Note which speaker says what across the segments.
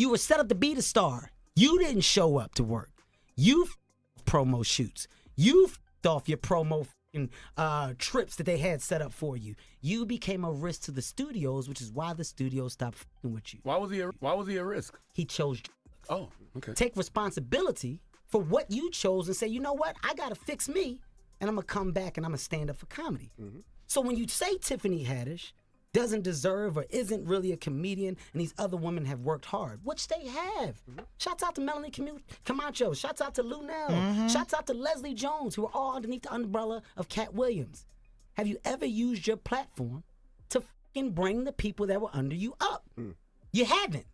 Speaker 1: You were set up to be the star. You didn't show up to work. You promo shoots. You off your promo trips that they had set up for you. You became a risk to the studios, which is why the studios stopped fucking with you.
Speaker 2: Why was he a risk?
Speaker 1: He chose.
Speaker 2: Oh, okay.
Speaker 1: Take responsibility for what you chose and say, you know what? I gotta fix me, and I'm gonna come back and I'm gonna stand up for comedy. Mm-hmm. So when you say Tiffany Haddish doesn't deserve or isn't really a comedian and these other women have worked hard, which they have. Mm-hmm. Shouts out to Melanie Camacho. Shouts out to Lunel. Mm-hmm. Shouts out to Leslie Jones, who are all underneath the umbrella of Katt Williams. Have you ever used your platform to fucking bring the people that were under you up? Mm. You haven't.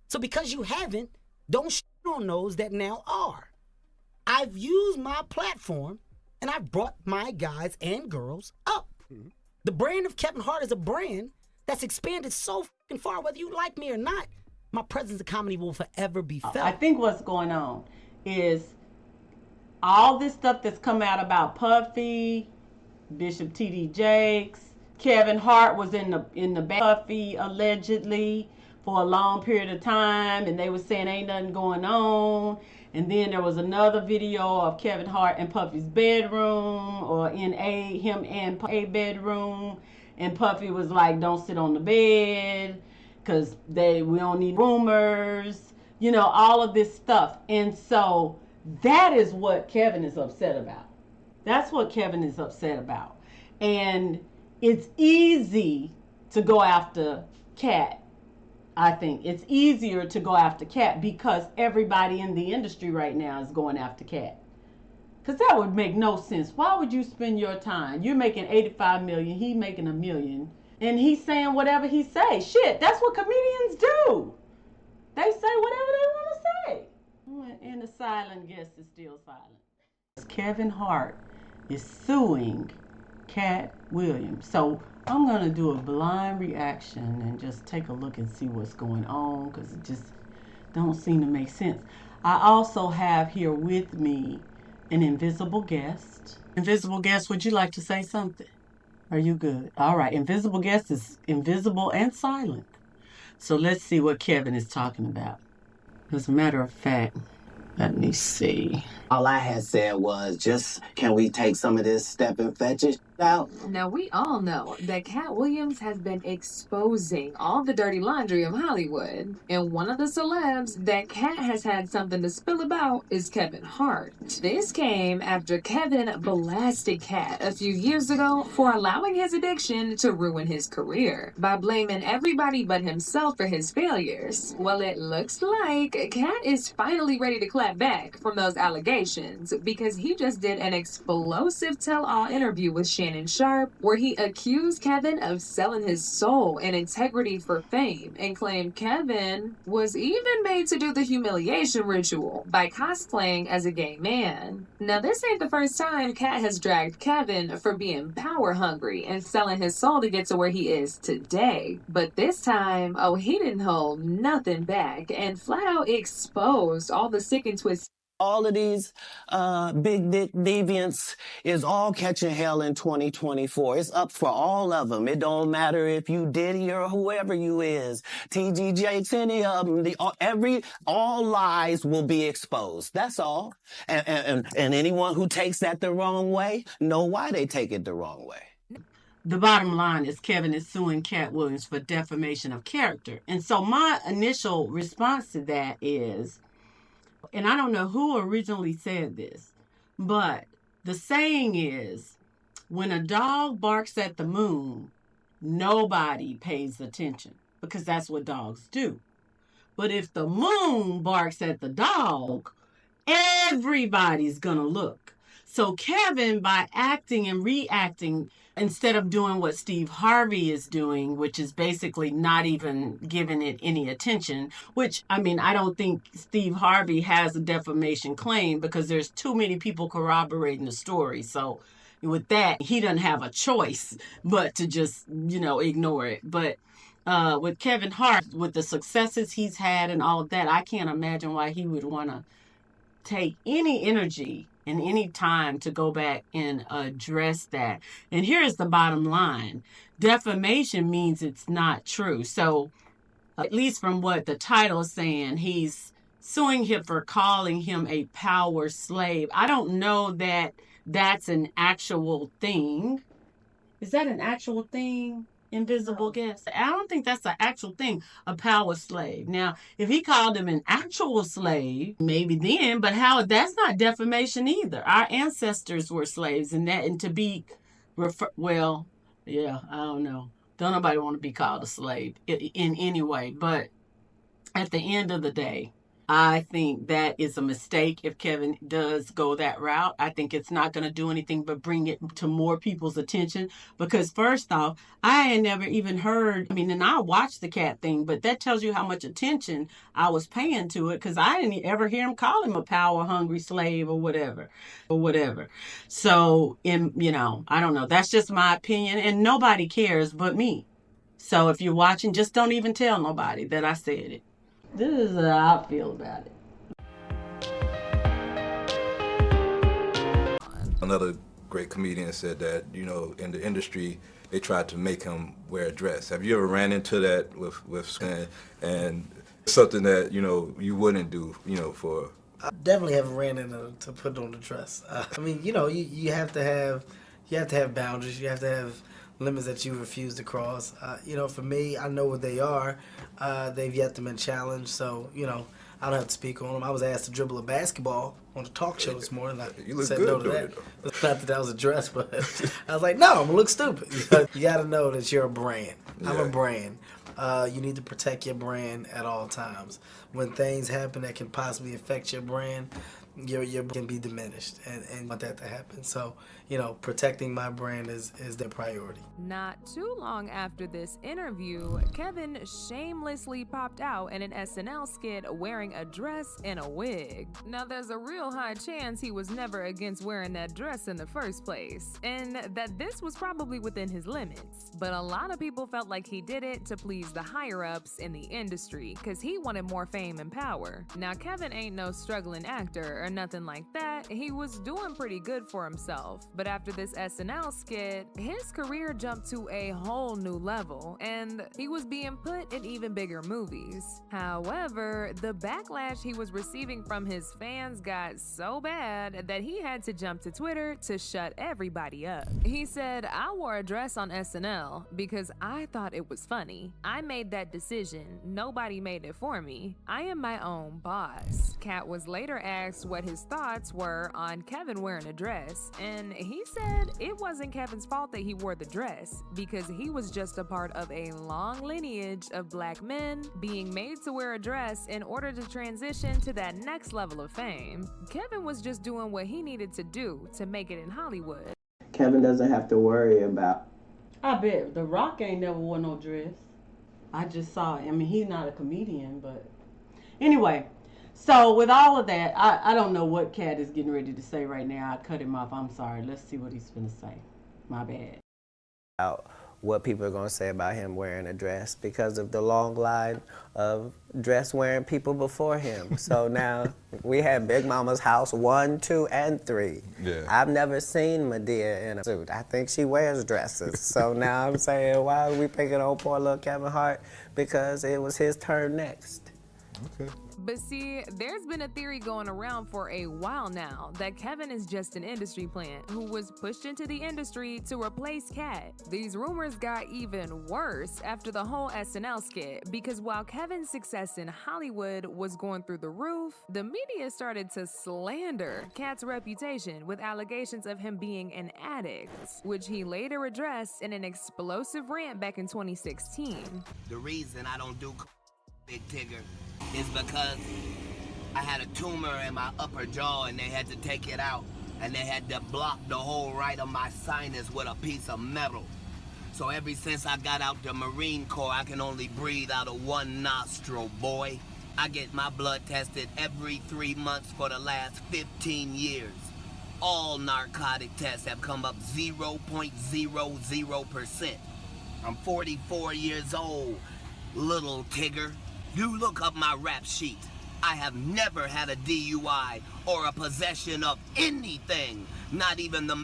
Speaker 1: So because you haven't, don't shit on those that now are. I've used my platform and I've brought my guys and girls up. Mm-hmm. The brand of Kevin Hart is a brand that's expanded so fucking far, whether you like me or not. My presence in comedy will forever be felt.
Speaker 3: I think what's going on is all this stuff that's come out about Puffy, Bishop T.D. Jakes, Kevin Hart was in the Puffy allegedly for a long period of time, and they were saying ain't nothing going on. And then there was another video of Kevin Hart in Puffy's bedroom, or in him and a bedroom, and Puffy was like, "Don't sit on the bed, cause we don't need rumors," you know, all of this stuff. And so that is what Kevin is upset about. That's what Kevin is upset about. And it's easy to go after Katt. I think it's easier to go after Katt because everybody in the industry right now is going after Katt. Because that would make no sense. Why would you spend your time? You're making $85 million, he making $1 million, and he's saying whatever he say. Shit, that's what comedians do. They say whatever they want to say. And the silent guest is still silent. Kevin Hart is suing Katt Williams. So I'm going to do a blind reaction and just take a look and see what's going on, because it just don't seem to make sense. I also have here with me an invisible guest. Invisible guest, would you like to say something? Are you good? All right. Invisible guest is invisible and silent. So let's see what Kevin is talking about. As a matter of fact, let me see.
Speaker 4: All I had said was just, can we take some of this step and fetch it out?
Speaker 5: Now, we all know that Katt Williams has been exposing all the dirty laundry of Hollywood. And one of the celebs that Katt has had something to spill about is Kevin Hart. This came after Kevin blasted Katt a few years ago for allowing his addiction to ruin his career by blaming everybody but himself for his failures. Well, it looks like Katt is finally ready to clap back from those allegations, because he just did an explosive tell-all interview with Shannon Sharpe where he accused Kevin of selling his soul and integrity for fame, and claimed Kevin was even made to do the humiliation ritual by cosplaying as a gay man. Now, this ain't the first time Katt has dragged Kevin for being power hungry and selling his soul to get to where he is today. But this time, oh, he didn't hold nothing back and flat out exposed all the sick and twisted.
Speaker 4: All of these big dick deviants is all catching hell in 2024. It's up for all of them. It don't matter if you Diddy or whoever you is. T.G. Jakes, any of them. All lies will be exposed. That's all. And anyone who takes that the wrong way, know why they take it the wrong way.
Speaker 3: The bottom line is Kevin is suing Katt Williams for defamation of character. And so my initial response to that is, and I don't know who originally said this, but the saying is, when a dog barks at the moon, nobody pays attention, because that's what dogs do. But if the moon barks at the dog, everybody's gonna look. So Kevin, by acting and reacting, instead of doing what Steve Harvey is doing, which is basically not even giving it any attention, which, I mean, I don't think Steve Harvey has a defamation claim because there's too many people corroborating the story. So with that, he doesn't have a choice but to just, ignore it. But with Kevin Hart, with the successes he's had and all of that, I can't imagine why he would want to take any energy and any time to go back and address that. And here's the bottom line. Defamation means it's not true. So At least from what the title is saying, he's suing him for calling him a power slave. I don't know that that's an actual thing. Is that an actual thing? Invisible guest. I don't think that's an actual thing, a power slave. Now, if he called him an actual slave, maybe then, but how that's not defamation either. Our ancestors were slaves, and to be well, yeah, I don't know. Don't nobody want to be called a slave in any way, but at the end of the day, I think that is a mistake if Kevin does go that route. I think it's not going to do anything but bring it to more people's attention. Because first off, I had never even heard, and I watched the Katt thing, but that tells you how much attention I was paying to it, because I didn't ever hear him call him a power-hungry slave or whatever. So, I don't know. That's just my opinion, and nobody cares but me. So if you're watching, just don't even tell nobody that I said it. This is how I feel about it.
Speaker 6: Another great comedian said that, in the industry, they tried to make him wear a dress. Have you ever ran into that with and something that, you wouldn't do, for...
Speaker 7: I definitely haven't ran into to put on the dress. You have to have boundaries. You have to have limits that you refuse to cross. For me, I know what they are. They've yet to been challenged, so, I don't have to speak on them. I was asked to dribble a basketball on the talk show this morning.
Speaker 6: You look good doing
Speaker 7: it. Not that was a dress, but I was like, no, I'm going to look stupid. You got to know that you're a brand. I'm a brand. You need to protect your brand at all times. When things happen that can possibly affect your brand, your can be diminished, and want that to happen. So, protecting my brand is the priority.
Speaker 8: Not too long after this interview, Kevin shamelessly popped out in an SNL skit wearing a dress and a wig. Now, there's a real high chance he was never against wearing that dress in the first place, and that this was probably within his limits. But a lot of people felt like he did it to please the higher-ups in the industry, because he wanted more fame and power. Now, Kevin ain't no struggling actor or nothing like that. He was doing pretty good for himself. But after this SNL skit, his career jumped to a whole new level, and he was being put in even bigger movies. However, the backlash he was receiving from his fans got so bad that he had to jump to Twitter to shut everybody up. He said, "I wore a dress on SNL because I thought it was funny. I made that decision. Nobody made it for me. I am my own boss." Katt was later asked what his thoughts were on Kevin wearing a dress, and he said it wasn't Kevin's fault that he wore the dress, because he was just a part of a long lineage of black men being made to wear a dress in order to transition to that next level of fame. Kevin was just doing what he needed to do to make it in Hollywood.
Speaker 4: Kevin doesn't have to worry about...
Speaker 3: I bet The Rock ain't never wore no dress. I just saw it. He's not a comedian, but anyway. So with all of that, I don't know what Katt is getting ready to say right now. I cut him off. I'm sorry. Let's see what he's going to say. My bad.
Speaker 4: What people are going to say about him wearing a dress because of the long line of dress-wearing people before him. So now we had Big Mama's house 1, 2, and 3.
Speaker 6: Yeah.
Speaker 4: I've never seen Madea in a suit. I think she wears dresses. So now I'm saying, why are we picking on poor little Kevin Hart? Because it was his turn next.
Speaker 6: Okay.
Speaker 8: But see, there's been a theory going around for a while now that Kevin is just an industry plant who was pushed into the industry to replace Katt. These rumors got even worse after the whole SNL skit, because while Kevin's success in Hollywood was going through the roof, the media started to slander Katt's reputation with allegations of him being an addict, which he later addressed in an explosive rant back in 2016.
Speaker 9: The reason I don't do Big Tigger is because I had a tumor in my upper jaw and they had to take it out, and they had to block the whole right of my sinus with a piece of metal. So ever since I got out the Marine Corps, I can only breathe out of one nostril, boy. I get my blood tested every 3 months for the last 15 years. All narcotic tests have come up 0.00%. I'm 44 years old, little Tigger. You look up my rap sheet. I have never had a DUI or a possession of anything, not even the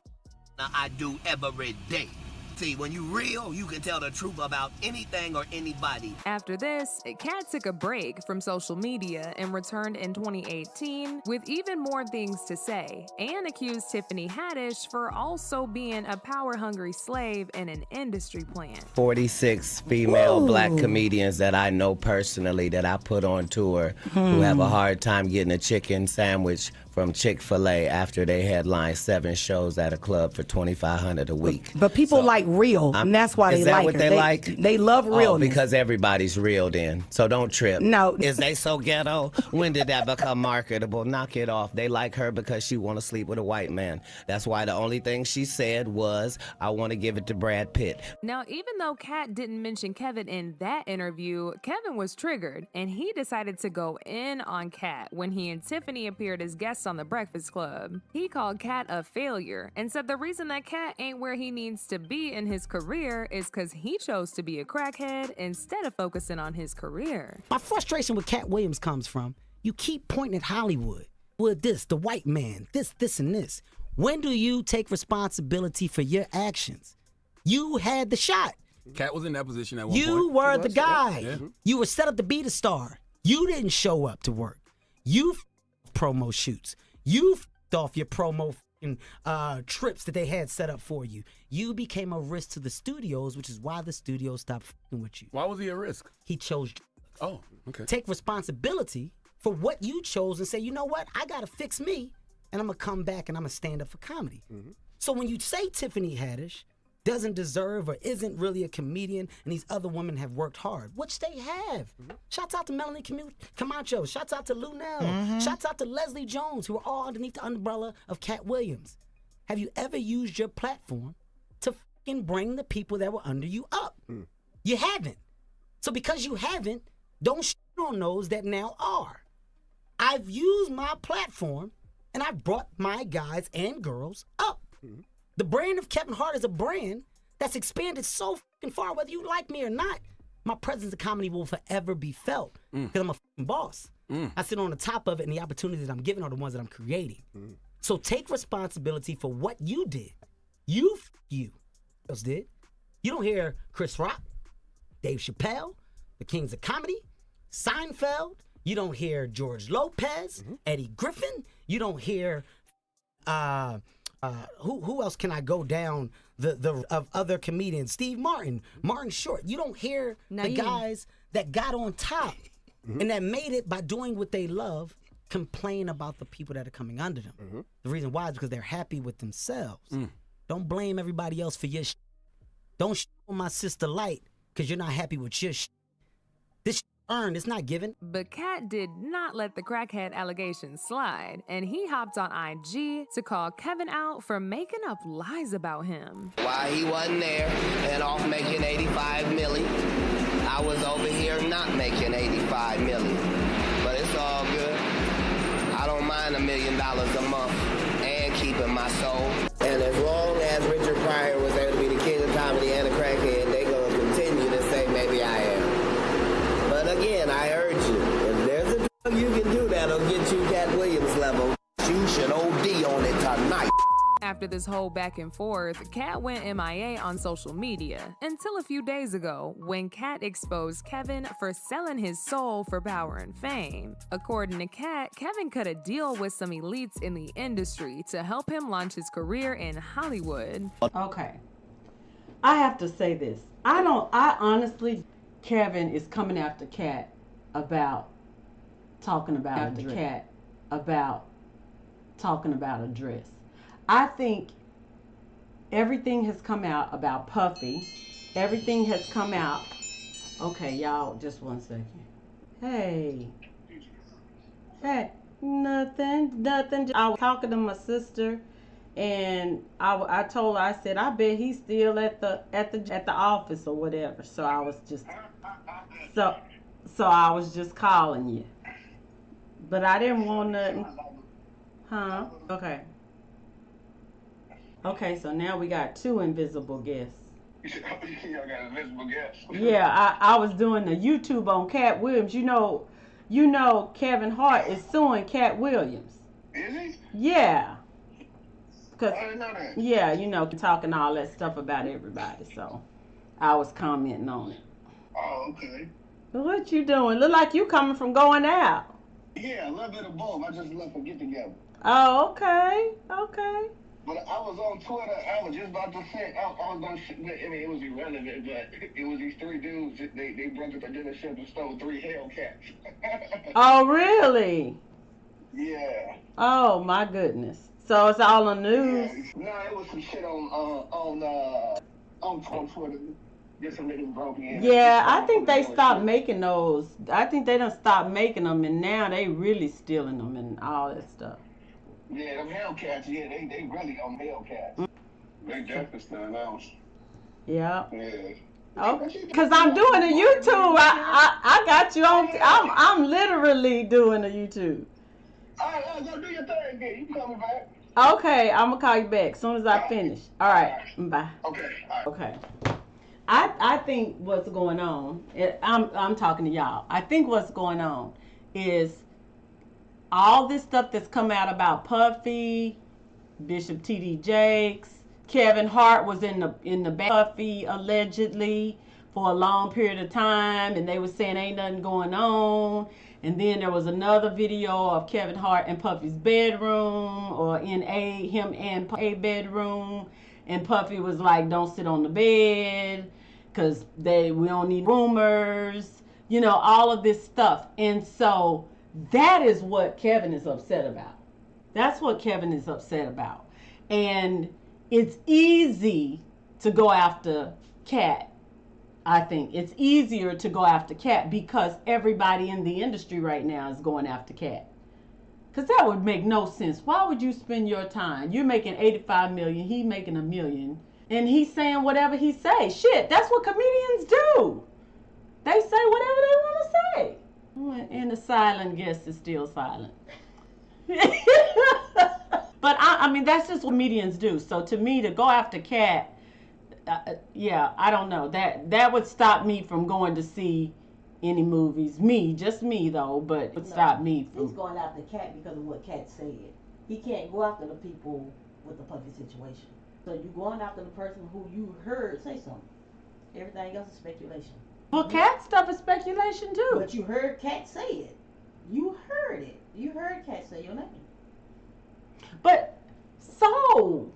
Speaker 9: I do every day. See, when you real, you can tell the truth about anything or anybody.
Speaker 8: After this, Katt took a break from social media and returned in 2018 with even more things to say, and accused Tiffany Haddish for also being a power-hungry slave in an industry plant.
Speaker 4: 46 female black comedians that I know personally that I put on tour who have a hard time getting a chicken sandwich from Chick-fil-A after they headline 7 shows at a club for $2,500 a week.
Speaker 10: But people like real, and that's why they like her.
Speaker 4: Is that what they like?
Speaker 10: They love realness.
Speaker 4: Oh, because everybody's real then. So don't trip.
Speaker 10: No.
Speaker 4: Is they so ghetto? When did that become marketable? Knock it off. They like her because she want to sleep with a white man. That's why the only thing she said was, I want to give it to Brad Pitt.
Speaker 8: Now, even though Katt didn't mention Kevin in that interview, Kevin was triggered, and he decided to go in on Katt when he and Tiffany appeared as guests on The Breakfast Club. He called Katt a failure and said the reason that Katt ain't where he needs to be in his career is because he chose to be a crackhead instead of focusing on his career.
Speaker 1: My frustration with Katt Williams comes from, you keep pointing at Hollywood. Well, this, the white man, this, and this. When do you take responsibility for your actions? You had the shot.
Speaker 2: Katt was in that position at one point.
Speaker 1: You were the guy.
Speaker 2: Yeah.
Speaker 1: You were set up to be the star. You didn't show up to work. You promo shoots. You off your promo trips that they had set up for you. You became a risk to the studios, which is why the studios stopped with you.
Speaker 2: Why was he a risk?
Speaker 1: He chose.
Speaker 2: Oh, okay.
Speaker 1: Take responsibility for what you chose and say, you know what? I got to fix me, and I'm going to come back and I'm going to stand up for comedy. So when you say Tiffany Haddish doesn't deserve or isn't really a comedian and these other women have worked hard, which they have. Shouts out to Melanie Camacho. Shouts out to Lunel. Shouts out to Leslie Jones, who are all underneath the umbrella of Katt Williams. Have you ever used your platform to fucking bring the people that were under you up? You haven't. So because you haven't, don't shit on those that now are. I've used my platform and I've brought my guys and girls up. The brand of Kevin Hart is a brand that's expanded so fucking far, whether you like me or not. My presence in comedy will forever be felt because I'm a fucking boss. I sit on the top of it, and the opportunities that I'm giving are the ones that I'm creating. So take responsibility for what you did. You else did. You don't hear Chris Rock, Dave Chappelle, the Kings of Comedy, Seinfeld. You don't hear George Lopez, Eddie Griffin. You don't hear who else can I go down of other comedians? Steve Martin, Martin Short. You don't hear the guys that got on top and that made it by doing what they love complain about the people that are coming under them. The reason why is because they're happy with themselves. Don't blame everybody else for your shit. Don't on my sister Light because you're not happy with your shit. This earned, it's not given.
Speaker 8: But Katt did not let the crackhead allegations slide, and he hopped on IG to call Kevin out for making up lies about him.
Speaker 9: Why he wasn't there and off making 85 million. I was over here not making 85 million. But it's all good. I don't mind $1 million a month and keeping my soul. And as long as Richard Pryor was able to be the king of comedy and a crackhead, they gonna continue to say maybe I am. But again, I urge you, if there's a drug you can do that'll get you Katt Williams level, you should OD on it tonight.
Speaker 8: After this whole back and forth, Katt went MIA on social media until a few days ago when Katt exposed Kevin for selling his soul for power and fame. According to Katt, Kevin cut a deal with some elites in the industry to help him launch his career in Hollywood.
Speaker 3: Okay. I have to say this. I honestly, Kevin is coming after Katt about talking about a dress. I think everything has come out about Puffy. Everything has come out. Okay, y'all, just one second. Hey, nothing. I was talking to my sister, and I told her, I said, I bet he's still at the office or whatever. So I was just calling you, but I didn't want nothing. Huh? Okay, so now we got 2 invisible guests.
Speaker 11: Y'all got invisible guests.
Speaker 3: Yeah, I was doing the YouTube on Katt Williams. You know Kevin Hart is suing Katt Williams.
Speaker 11: Is he?
Speaker 3: Yeah. Cause,
Speaker 11: I didn't know that.
Speaker 3: yeah, you know, talking all that stuff about everybody. So I was commenting on it.
Speaker 11: Oh, okay.
Speaker 3: What you doing? Look like you coming from going out.
Speaker 11: Yeah, a little bit of both. I just left for get together.
Speaker 3: Oh, okay. Okay.
Speaker 11: But I was on Twitter. I was just about to say, I was going to, I mean, it was irrelevant, but it was these three dudes. They broke up a dealership and stole 3 Hellcats.
Speaker 3: Oh, really?
Speaker 11: Yeah.
Speaker 3: Oh, my goodness. So it's all on news?
Speaker 11: Yeah. No, it was some shit on Twitter. Just some niggas broke in.
Speaker 3: Yeah, I think they stopped making those. I think they done stopped making them, and now they really stealing them and all that stuff.
Speaker 11: Yeah, them Hellcats, yeah, they really on Hellcats. They definitely stand out.
Speaker 3: Yeah.
Speaker 11: Yeah.
Speaker 3: Oh, cause I'm doing a YouTube. I got you on. I'm literally doing a YouTube.
Speaker 11: All right, go do your thing, then. You coming back?
Speaker 3: Okay, I'm gonna call you back as soon as I finish. All right, bye.
Speaker 11: Okay. All right.
Speaker 3: Okay. I think what's going on. I'm talking to y'all. I think what's going on is all this stuff that's come out about Puffy, Bishop T.D. Jakes, Kevin Hart was in the Puffy allegedly for a long period of time, and they were saying ain't nothing going on. And then there was another video of Kevin Hart in Puffy's bedroom, or in him and a bedroom, and Puffy was like, "Don't sit on the bed, cause we don't need rumors," you know, all of this stuff. And so that is what Kevin is upset about. That's what Kevin is upset about. And it's easy to go after Katt. I think it's easier to go after Katt because everybody in the industry right now is going after Katt. Because that would make no sense. Why would you spend your time? You're making $85 million, he's making $1 million, and he's saying whatever he say. Shit, that's what comedians do. They say whatever they want to say. And the silent guest is still silent. But I mean, that's just what comedians do. So to me, to go after Katt, yeah, I don't know. That would stop me from going to see any movies. Just me though, but it would stop me from.
Speaker 12: He's going after Katt because of what Katt said. He can't go after the people with the Puffy situation. So you're going after the person who you heard say something. Everything else is speculation.
Speaker 3: Well, Katt stuff is speculation too.
Speaker 12: But you heard Katt say it. You heard it. You heard Katt say your name.
Speaker 3: But so,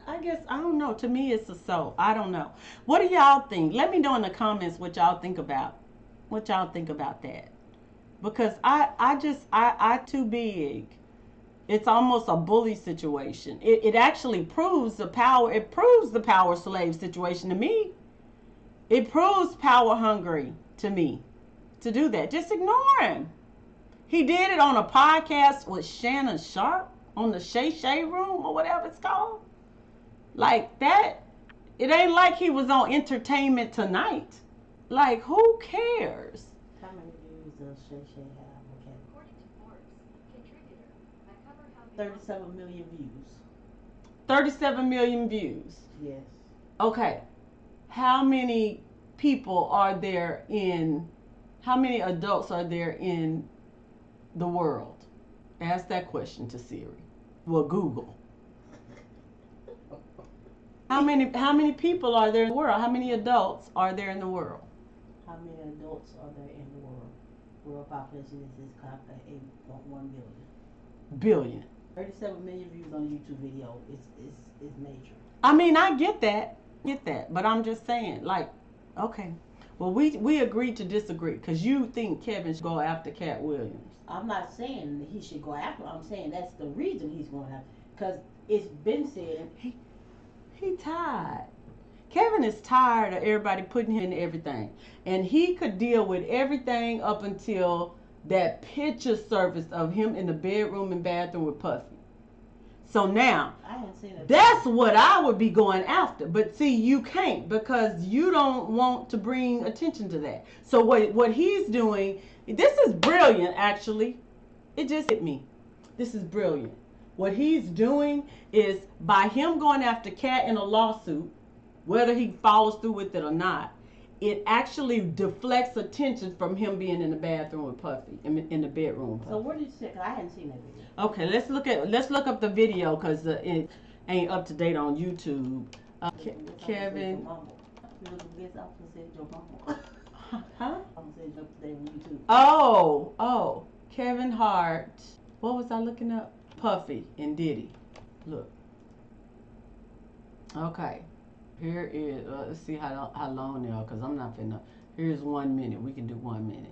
Speaker 3: I guess, I don't know. To me, it's a so. I don't know. What do y'all think? Let me know in the comments what y'all think about. What y'all think about that? Because I too big. It's almost a bully situation. It actually proves the power. It proves the power slave situation to me. It proves power hungry to me to do that. Just ignore him. He did it on a podcast with Shannon Sharp on the Shay Shay Room or whatever it's called. Like that, it ain't like he was on Entertainment Tonight. Like, who cares?
Speaker 12: How many views does Shay Shay have? Okay.
Speaker 5: According to Forbes, contributor, I cover how
Speaker 12: 37 million views.
Speaker 3: 37 million views.
Speaker 12: Yes.
Speaker 3: Okay. How many people are there how many adults are there in the world? Ask that question to Siri. Well, Google. How many people are there in the world? How many adults are there in the world?
Speaker 12: How many adults are there in the world? World population is capped at 8.1 billion.
Speaker 3: Billion.
Speaker 12: 37 million views on a YouTube video is major.
Speaker 3: I mean, I get that, but I'm just saying, like, okay, well, we agreed to disagree because you think Kevin should go after Katt Williams.
Speaker 12: I'm not saying that he should go after him. I'm saying that's the reason he's going after, because it's been said
Speaker 3: he tired. Kevin is tired of everybody putting him in everything, and he could deal with everything up until that picture surfaced of him in the bedroom and bathroom with Puffy. So now, that's what I would be going after. But see, you can't because you don't want to bring attention to that. So what he's doing, this is brilliant, actually. It just hit me. This is brilliant. What he's doing is by him going after Katt in a lawsuit, whether he follows through with it or not, it actually deflects attention from him being in the bathroom with Puffy, in the bedroom with Puffy.
Speaker 12: So what did you say? 'Cause I hadn't seen that video.
Speaker 3: Okay, let's look up the video because ain't up to date on YouTube. Kevin. Huh? Oh, Kevin Hart. What was I looking up? Puffy and Diddy. Look. Okay. Here is, let's see how long they are, because I'm not finna. Here's 1 minute. We can do 1 minute.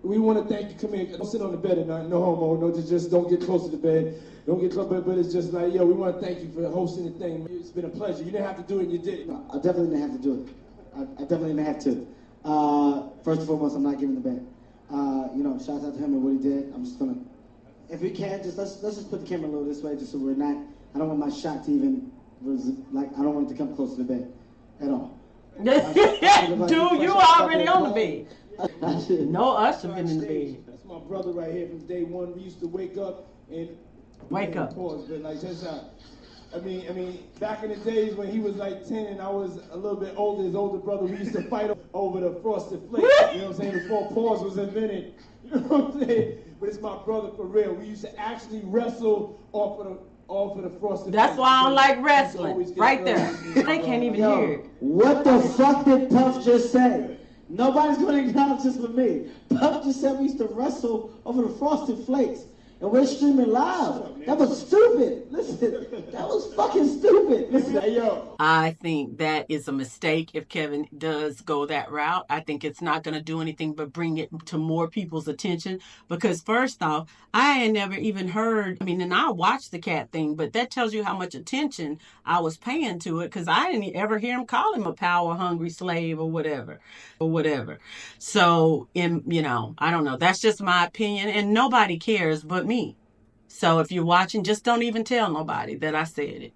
Speaker 13: We want to thank you. Come here. Don't sit on the bed at night. No homo. No, just don't get close to the bed. Don't get close, but it's just like, yo, we want to thank you for hosting the thing. It's been a pleasure. You didn't have to do it, and you did it.
Speaker 14: I definitely didn't have to do it. I definitely didn't have to. First and foremost, I'm not giving the bet. Shout out to him and what he did. I'm just gonna, if we can, let's just put the camera a little this way, just so we're not. I don't want my shot to even I don't want it to come close to the bed at all.
Speaker 3: Dude, you already on the bed. No Usher been in the bed.
Speaker 13: That's my brother right here from day one. We used to wake up and pause, but like just I mean, back in the days when he was like 10 and I was a little bit older, his older brother, we used to fight over the frosted flakes. You know what I'm saying? Before pause was invented. You know what I'm saying? But it's my brother for real. We used to actually wrestle off of the frosted flakes.
Speaker 3: That's why I don't like wrestling. Right there. They can't even hear it.
Speaker 14: What the fuck did Puff just say? Nobody's going to acknowledge this but me. Puff just said we used to wrestle over the frosted flakes. And we're streaming live. That was stupid. Listen, that was fucking stupid. Listen, hey, yo.
Speaker 3: I think that is a mistake if Kevin does go that route. I think it's not going to do anything but bring it to more people's attention. Because first off, I had never even heard, and I watched the Katt thing, but that tells you how much attention I was paying to it, because I didn't ever hear him call him a power-hungry slave or whatever. So, I don't know. That's just my opinion, and nobody cares but me. So if you're watching, just don't even tell nobody that I said it.